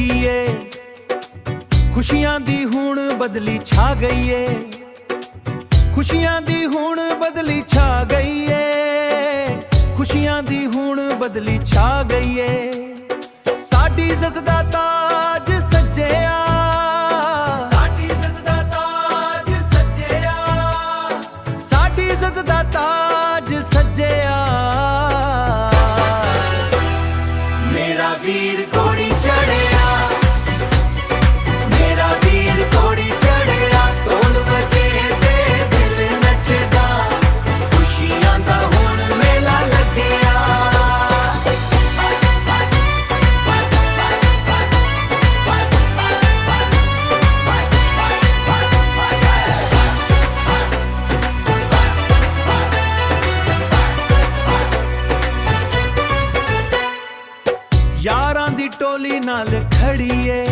लगी ए, खुशियां दी हुण बदली छा गई ए। खुशियां दी हुण बदली छा गई ए, खुशियां दी हुण बदली छा गई ए। साडी इज्जत दा ताज सज्जिया, साडी इज्जत दा ताज सज्जिया, साडी इज्जत दा ताज सज्जिया। मेरा वीर घोड़ी चढ़िया, मेरा वीर घोड़ी चढ़िया। ढोल बजे ते दिल नचदा, खुशियां दा हुण मेला लगया। यारां दी टोली नाल खड़ी ए,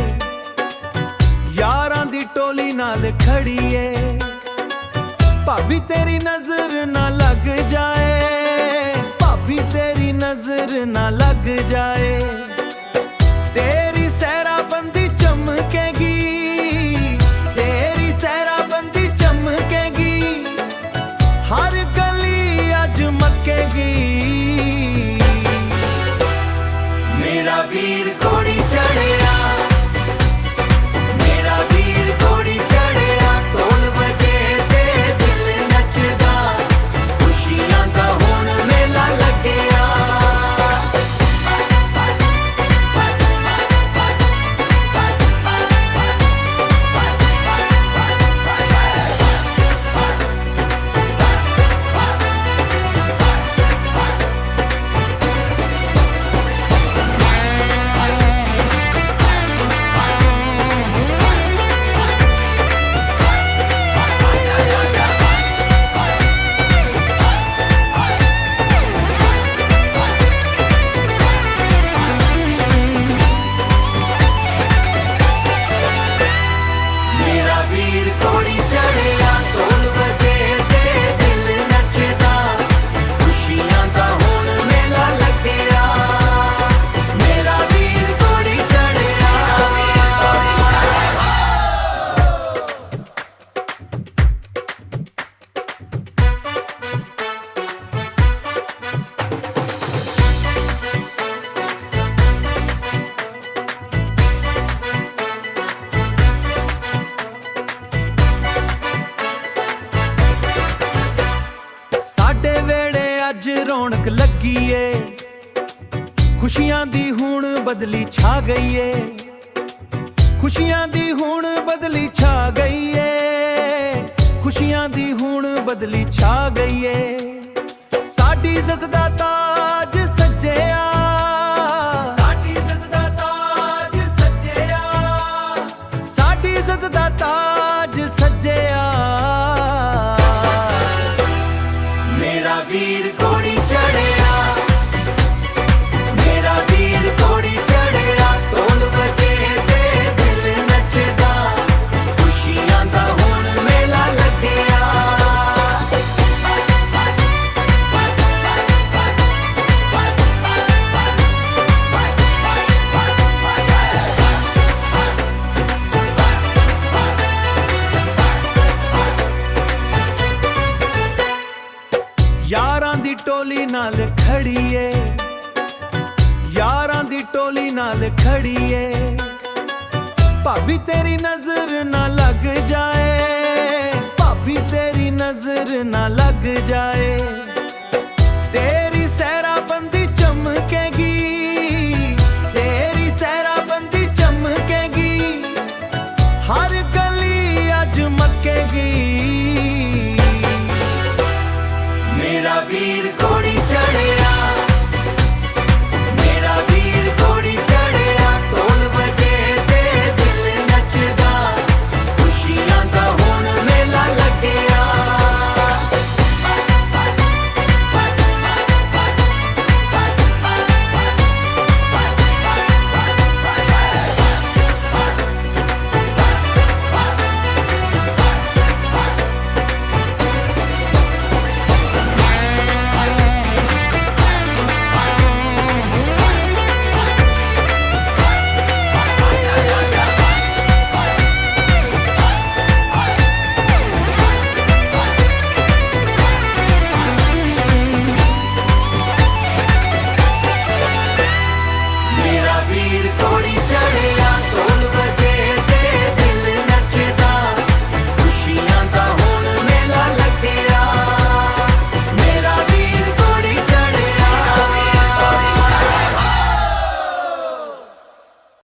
यारां दी टोली नाल खड़ी ए। भाभी तेरी नजर ना लग जाए, भाभी तेरी नजर ना लग जाए। तेरी सहराबंदी चमकेगी, तेरी सहराबंदी चमकेगी। हर गली अज मकेगी। मेरा वीर घोड़ी चढ़िया, मेरा वीर घोड़ी चढ़िया। ढोल बजे ते दिल नचदा, खुशियां दा हुण मेला लगया। साडे वेड़े अज रौनक लगी ए, खुशियां दी हुण बदली छा गई ए। खुशियां दी हुण बदली छा गई ए, खुशियां दी हुण बदली छा गई ए। साडी इज्जत दा ताज सज्जिया, साडी इज्जत दा ताज सज्जिया, साडी इज्जत दा ताज सज्जिया। मेरा वीर घोड़ी चढ़िया, मेरा वीर घोड़ी चढ़िया। ढोल बजे ते दिल नचदा, खुशियां दा हुण मेला लगया। यारां दी टोली नाल खड़ी ए, यारां दी टोली नाल खड़ी ए। भाभी तेरी नजर ना लग जाए, भाभी तेरी नजर ना लग जाए। तेरी सहराबंदी चमकेगी, तेरी सहराबंदी चमकेगी। हर गली अज मकेगी। मेरा वीर